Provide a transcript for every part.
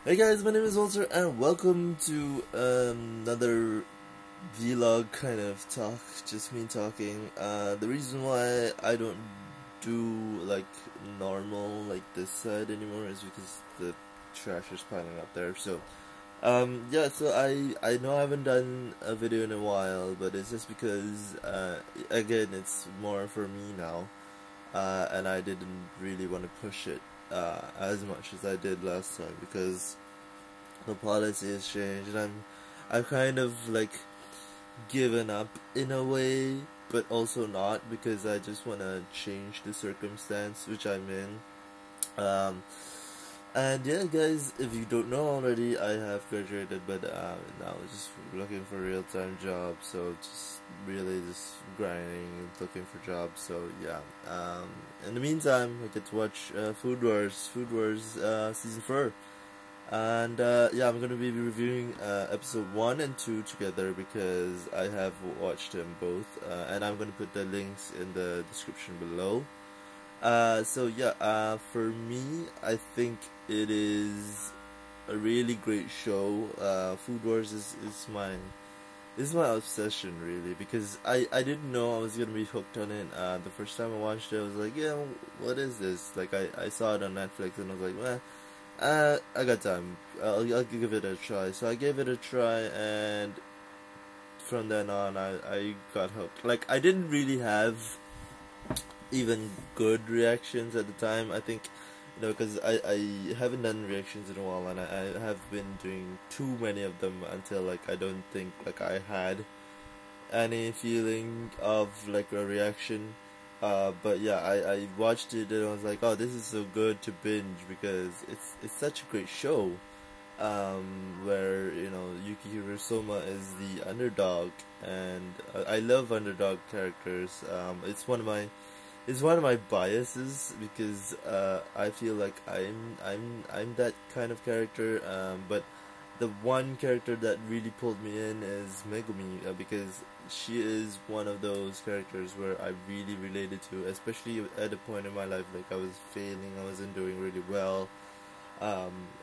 Hey guys, my name is Walter and welcome to another vlog kind of talk, just me talking. The reason why I don't do like normal like this side anymore is because the trash is piling up there. So yeah, so I know I haven't done a video in a while, but it's just because again it's more for me now, and I didn't really want to push it as much as I did last time because the policy has changed, and I've kind of like given up in a way, but also not, because I just want to change the circumstance which I'm in. And yeah, guys, if you don't know already, I have graduated, but now just looking for a real-time job, so just really just grinding and looking for jobs. So yeah, in the meantime, I get to watch Food Wars season 4. And yeah, I'm gonna be reviewing episode 1 and 2 together because I have watched them both, and I'm gonna put the links in the description below. So yeah, for me, I think it is a really great show. Food Wars is my obsession, really, because I didn't know I was gonna be hooked on it. The first time I watched it, I was like, yeah, what is this? Like I saw it on Netflix and I was like, well, I got time. I'll give it a try. So I gave it a try, and from then on, I got hooked. Like, I didn't really have even good reactions at the time. I think, because I haven't done reactions in a while, and I have been doing too many of them until, like, I don't think, like, I had any feeling of, like, a reaction. But yeah, I watched it and I was like, oh, this is so good to binge because it's such a great show, where Yukihiro Soma is the underdog, and I love underdog characters. It's one of my biases because I feel like I'm that kind of character. But the one character that really pulled me in is Megumi, because she is one of those characters where I really related to, especially at a point in my life, like I was failing, I wasn't doing really well,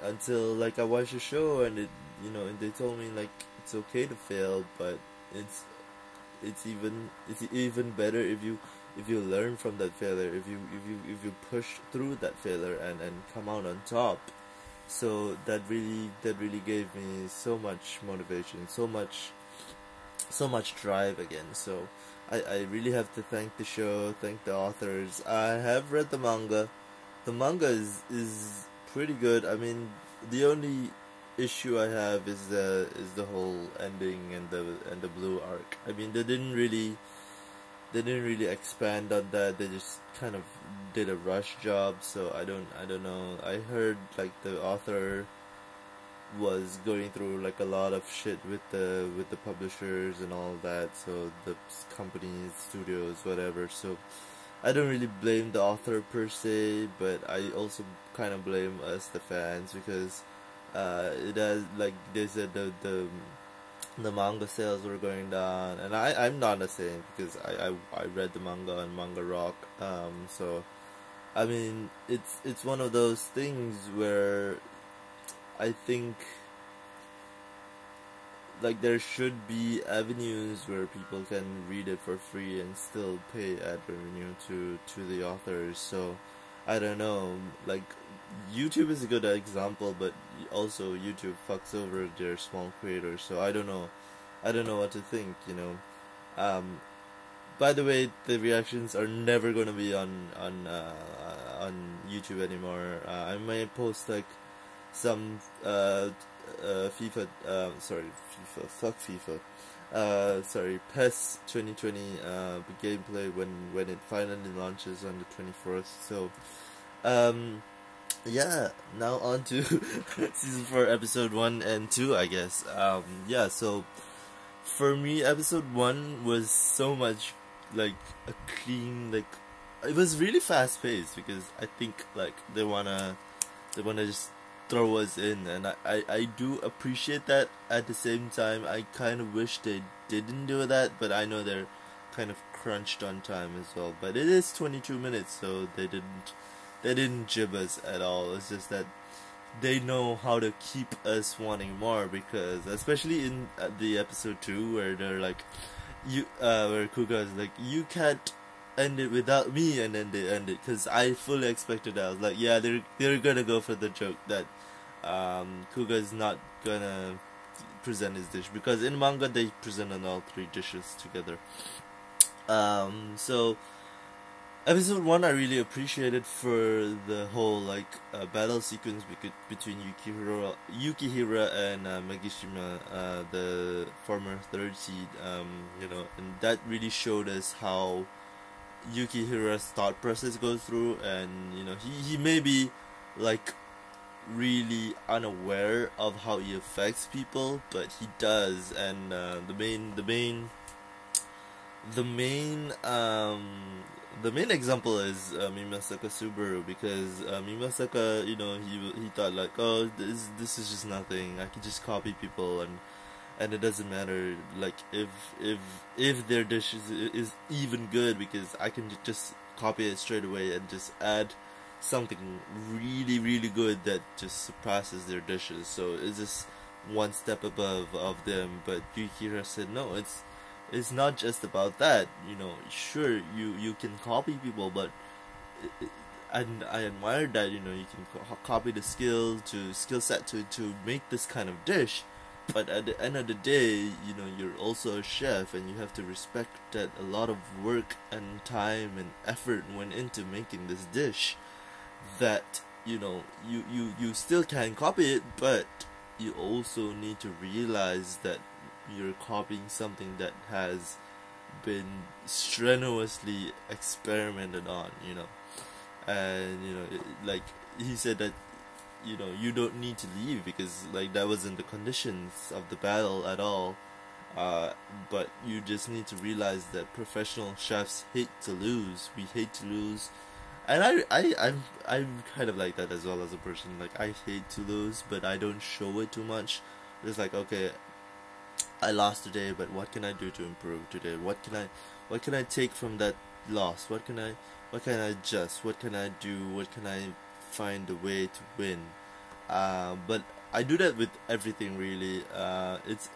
until like I watched the show and and they told me like it's okay to fail, but it's even better if you learn from that failure, if you push through that failure and come out on top. So that really gave me so much motivation, so much drive again. So I really have to thank the show, thank the authors. I have read the manga. The manga is pretty good. I mean, the only issue I have is the whole ending and the blue arc. I mean, they didn't really expand on that. They just kind of did a rush job, so I don't know. I heard like the author was going through like a lot of shit with the publishers and all that, so the companies, studios, whatever. So I don't really blame the author per se, but I also kind of blame us, the fans, because it has, like they said, the manga sales were going down, and I'm not the same because I read the manga on Manga Rock. So I mean, it's one of those things where I think like there should be avenues where people can read it for free and still pay ad revenue to the authors. So I don't know, like YouTube is a good example, but also YouTube fucks over their small creators. So I don't know what to think. By the way, the reactions are never gonna be on YouTube anymore. I may post like some FIFA, fuck FIFA, sorry, PES 2020 gameplay when it finally launches on the 24th. So yeah, now on to season 4 episode 1 and 2, I guess. Yeah, so for me, episode 1 was so much like a clean, like it was really fast paced, because I think like they wanna just throw us in, and I do appreciate that. At the same time, I kind of wish they didn't do that, but I know they're kind of crunched on time as well. But it is 22 minutes, so they didn't jib us at all. It's just that they know how to keep us wanting more, because especially in the episode 2 where they're like, where Kuga is like, you can't end it without me, and then they end it, because I fully expected that. I was like, yeah, they're gonna go for the joke that Kuga is not gonna present his dish, because in manga they present on all 3 dishes together. So episode 1 I really appreciated for the whole like battle sequence between Yukihira and Magishima, the former third seed, and that really showed us how Yukihira's thought process goes through, and he may be like really unaware of how he affects people, but he does. And the main example is Mimasaka Subaru, because Mimasaka, he thought like, oh, this is just nothing, I can just copy people, and it doesn't matter like if their dish is even good, because I can just copy it straight away and just add something really really good that just surpasses their dishes, so it's just one step above of them. But Yukihira said no, it's not just about that. Sure, you can copy people, but and I admire that you can copy the skill set to make this kind of dish, but at the end of the day, you're also a chef, and you have to respect that a lot of work and time and effort went into making this dish, that you still can copy it, but you also need to realize that you're copying something that has been strenuously experimented on, and like he said that you don't need to leave, because like that wasn't the conditions of the battle at all, but you just need to realize that professional chefs hate to lose. We hate to lose, and I'm kind of like that as well as a person. Like, I hate to lose, but I don't show it too much. It's like, okay, I lost today, but what can I do to improve today? What can I take from that loss? What can I adjust? What can I do? What can I find a way to win? But I do that with everything, really.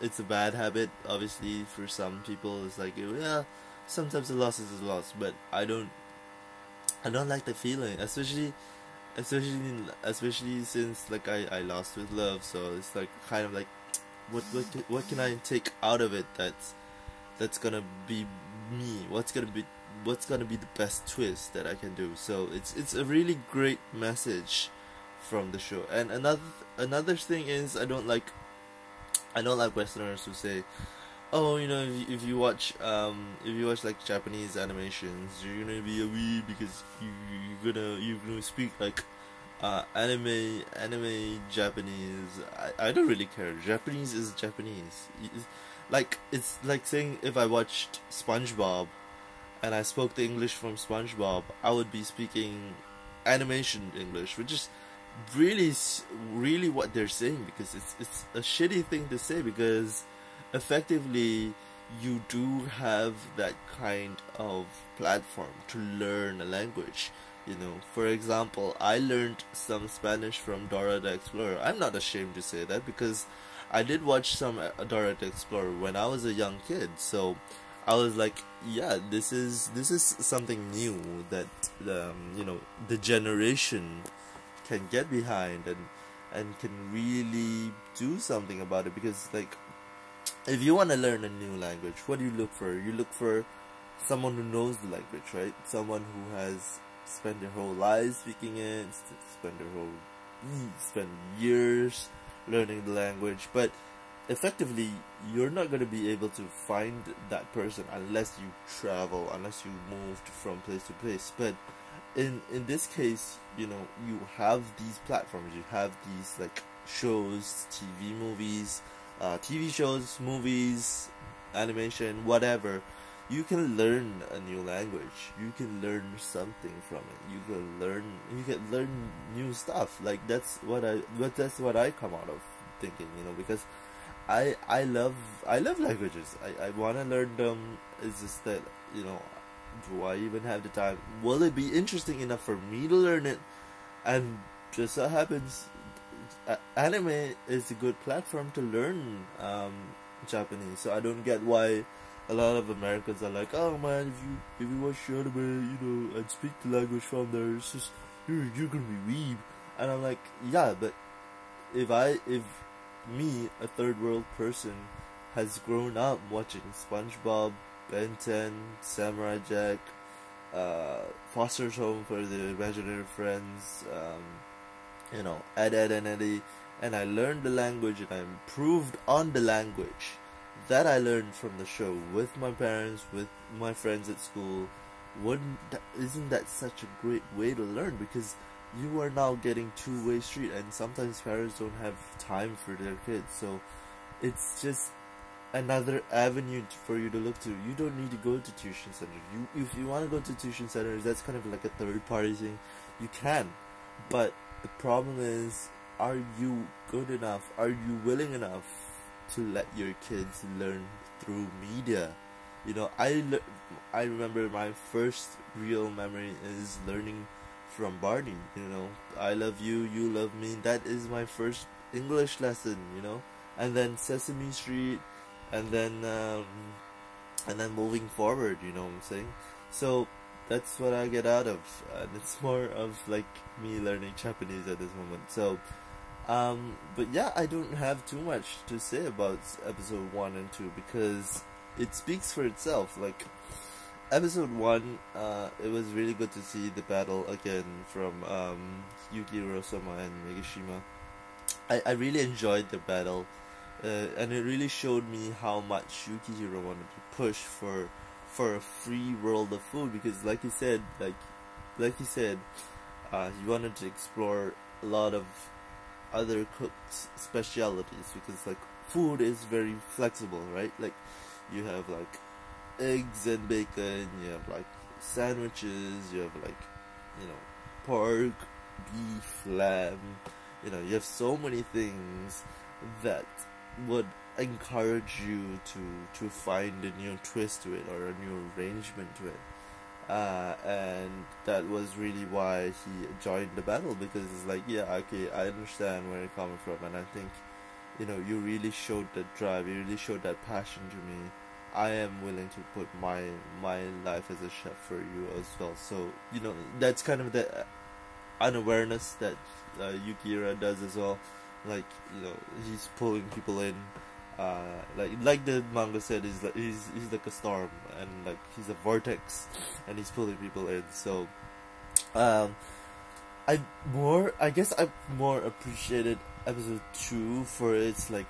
It's a bad habit, obviously, for some people. It's like, yeah, sometimes a loss is a loss, but I don't like the feeling, especially since like I lost with love. So it's like kind of like, what can I take out of it that's gonna be me? What's gonna be the best twist that I can do? So it's a really great message from the show. And another thing is, I don't like Westerners who say, oh, if you watch like Japanese animations, you're gonna be a weeb because you're gonna speak like anime Japanese. I don't really care. Japanese is Japanese. It's like saying if I watched SpongeBob and I spoke the English from SpongeBob, I would be speaking animation English, which is really what they're saying, because it's a shitty thing to say, because effectively you do have that kind of platform to learn a language. For example, I learned some Spanish from Dora the Explorer. I'm not ashamed to say that, because I did watch some Dora the Explorer when I was a young kid. So I was like, yeah, this is something new that the generation can get behind and can really do something about it. Because like, if you want to learn a new language, what do you look for? You look for someone who knows the language, right? Someone who has spent their whole lives speaking it, spend years learning the language. But effectively, you're not going to be able to find that person unless you travel, unless you moved from place to place. But in this case, you have these platforms, you have these like shows, TV shows, movies, animation, whatever. You can learn a new language. You can learn something from it. You can learn new stuff. Like that's what I come out of thinking, because I love languages. I want to learn them. It's just that, do I even have the time? Will it be interesting enough for me to learn it? And just so happens, anime is a good platform to learn Japanese. So I don't get why a lot of Americans are like, oh man, if you watch anime, and speak the language from there, it's just you're gonna be weeb. And I'm like, yeah, but if me, a third world person, has grown up watching SpongeBob, Ben 10, Samurai Jack, Foster's Home for the Imaginary Friends, Ed, Ed and Eddie, and I learned the language and I improved on the language that I learned from the show with my parents, with my friends at school. Isn't that such a great way to learn? Because you are now getting two-way street, and sometimes parents don't have time for their kids, so it's just another avenue for you to look to. You don't need to go to tuition centers. If you want to go to tuition centers, that's kind of like a third-party thing. You can, but the problem is, are you good enough? Are you willing enough to let your kids learn through media? I remember my first real memory is learning from Barney. I love you, you love me. That is my first English lesson. And then Sesame Street, and then moving forward. You know what I'm saying? So that's what I get out of, and it's more of like me learning Japanese at this moment. So, but yeah, I don't have too much to say about episode 1 and 2 because it speaks for itself. Like, episode 1, it was really good to see the battle again from Yukihiro-sama and Megashima. I really enjoyed the battle, and it really showed me how much Yukihiro wanted to push for a free world of food, because like he said, he wanted to explore a lot of other cooks' specialities, because like food is very flexible, right? Like you have like eggs and bacon, you have like sandwiches, you have like pork, beef, lamb, you have so many things that would encourage you to find a new twist to it or a new arrangement to it, and that was really why he joined the battle, because it's like, yeah, okay, I understand where you're coming from, and I think you really showed that drive, you really showed that passion to me. I am willing to put my life as a chef for you as well. So that's kind of the unawareness that Yukihiro does as well. Like he's pulling people in. Like the manga said, he's like a storm, and like he's a vortex, and he's pulling people in. So, I guess I more appreciated episode 2 for its like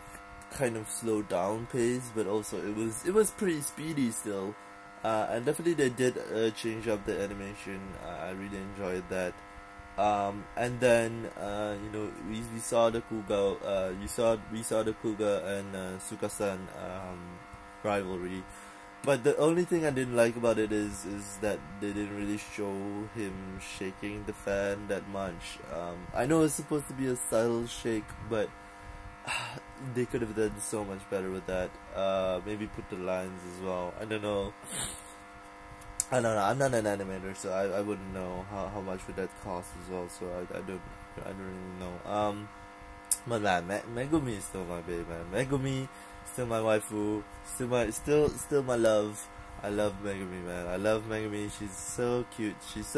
kind of slow down pace, but also it was pretty speedy still, and definitely they did change up the animation. I really enjoyed that. And then we saw the Kuga, we saw the Kuga and Suka-san rivalry, but the only thing I didn't like about it is that they didn't really show him shaking the fan that much. I know it's supposed to be a subtle shake, but they could have done so much better with that. Maybe put the lines as well. I don't know. I'm not an animator, so I wouldn't know how much would that cost as well. So I don't really know. But man, Megumi is still my babe, man. Megumi, still my waifu, still my love. I love Megumi, man. I love Megumi. She's so cute. She's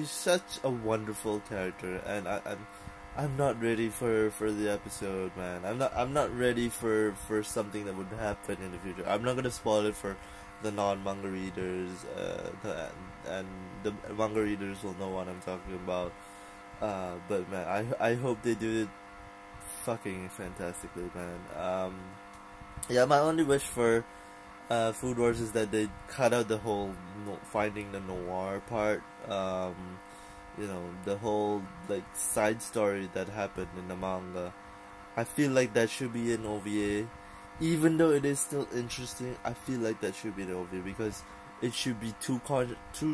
such a wonderful character, and I'm not ready for the episode, man. I'm not ready for something that would happen in the future. I'm not gonna spoil it for the non-manga readers, and the manga readers will know what I'm talking about. But man, I hope they do it fucking fantastically, man. Yeah, my only wish for Food Wars is that they cut out the whole finding the noir part. The whole like side story that happened in the manga. I feel like that should be an OVA. Even though it is still interesting, I feel like that should be an OVA, because it should be two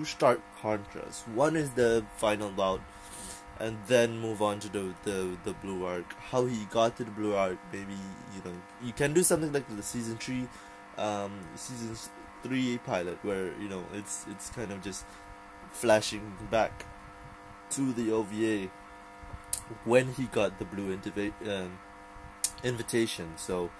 stark contrasts. One is the final bout, and then move on to the blue arc. How he got to the blue arc, maybe you can do something like the season 3 pilot, where it's kind of just flashing back to the OVA, when he got the blue invitation. So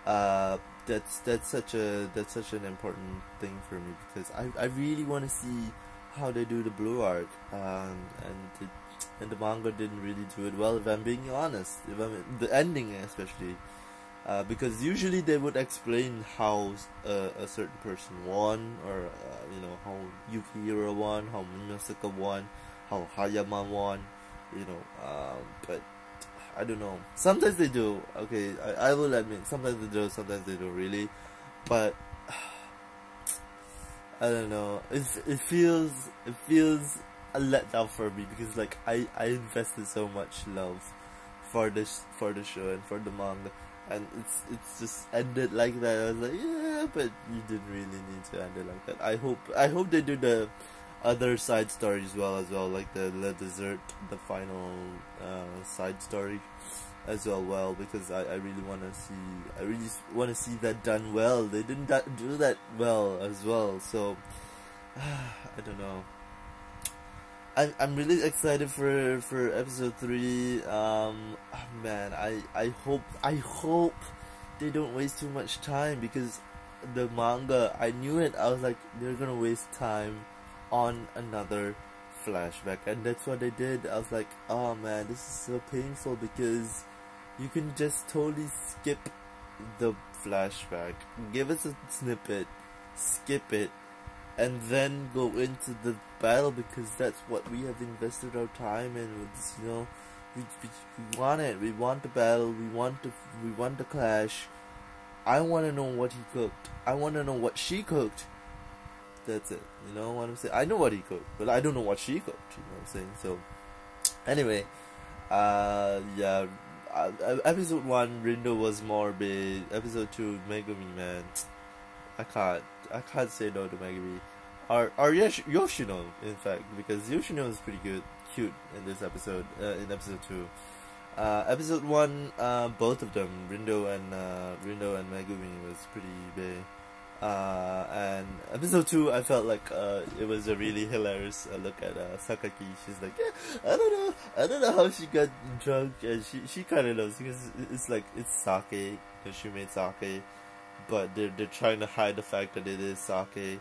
that's such an important thing for me, because I really want to see how they do the blue arc, and the manga didn't really do it well, if I'm being honest. If the ending especially, because usually they would explain how a certain person won, or how Yukihiro won, how Minasaka won, how Hayama won, but I don't know. Sometimes they do. Okay, I will admit, sometimes they do, sometimes they don't really. But I don't know. It feels a letdown for me, because like I invested so much love for the show and for the manga, and it's just ended like that. I was like, yeah, but you didn't really need to end it like that. I hope they do the other side stories as well, like the dessert, the final side story as well, because I really want to see that done well. They didn't do that well as well, so I don't know. I'm really excited for episode 3. Man, I hope they don't waste too much time, because the manga, I knew it. I was like, they're gonna waste time on another flashback, and that's what they did. I was like, oh man, this is so painful, because you can just totally skip the flashback, give us a snippet, skip it, and then go into the battle, because that's what we have invested our time in. With we want it. We want the battle. We want the clash. I want to know what he cooked. I want to know what she cooked. That's it. You know what I'm saying? I know what he cooked, but I don't know what she cooked. You know what I'm saying? So, anyway, yeah. Episode 1, Rindo was more big. Episode 2, Megumi, man. I can't say no to Megumi. Or Yoshino, in fact, because Yoshino is pretty cute in this episode. In episode 2, episode 1, both of them, Rindo and Megumi, was pretty big. And episode 2, I felt like it was a really hilarious look at Sakaki. She's like, yeah, I don't know how she got drunk, and she kind of knows, because it's like, it's sake, because she made sake, but they're trying to hide the fact that it is sake,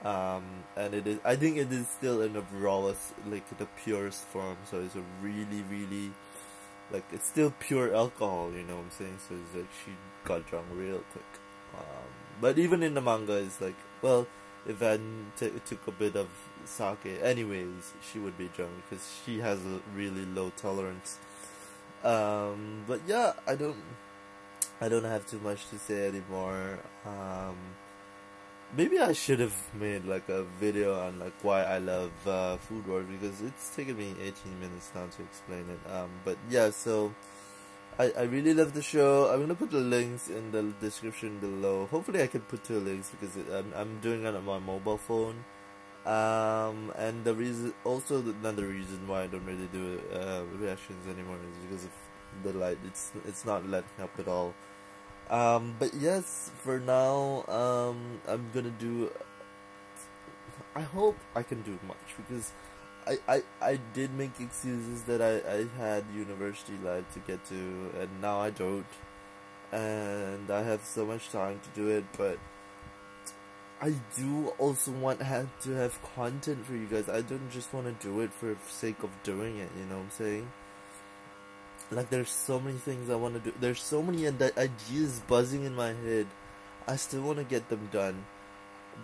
and it is. I think it is still in the rawest, like the purest form. So it's a really like, it's still pure alcohol. You know what I'm saying? So it's like she got drunk real quick. But even in the manga, it's like, well, if Van took a bit of sake, anyways, she would be drunk, because she has a really low tolerance. But yeah, I don't have too much to say anymore. Maybe I should have made like a video on like why I love Food Wars, because it's taken me 18 minutes now to explain it. But yeah, so I really love the show. I'm gonna put the links in the description below. Hopefully I can put 2 links, because I'm doing it on my mobile phone. And another reason why I don't really do reactions anymore is because of the light. It's not letting up at all. But yes, for now, I'm gonna do. I hope I can do much, because I did make excuses that I had university life to get to, and now I don't, and I have so much time to do it. But I do also want to have content for you guys. I don't just want to do it for the sake of doing it. You know what I'm saying? Like, there's so many things I want to do. There's so many ideas buzzing in my head. I still want to get them done,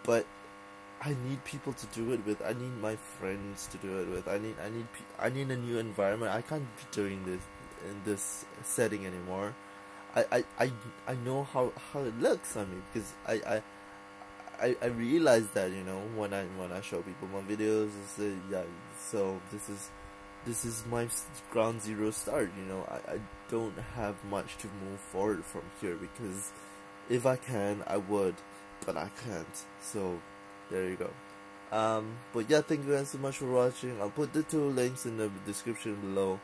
but I need people to do it with. I need my friends to do it with. I need a new environment. I can't be doing this in this setting anymore. I know how it looks on me, because I realize that, you know, when I show people my videos, it's yeah. So this is my ground zero start. You know, I don't have much to move forward from here, because if I can, I would, but I can't. So there you go. But yeah, thank you guys so much for watching. I'll put the 2 links in the description below.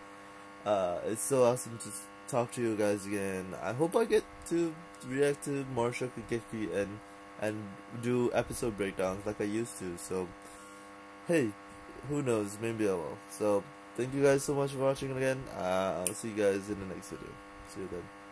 It's so awesome to talk to you guys again. I hope I get to react to more Shokugeki and do episode breakdowns like I used to. So hey, who knows, maybe I will. So thank you guys so much for watching again. I'll see you guys in the next video. See you then.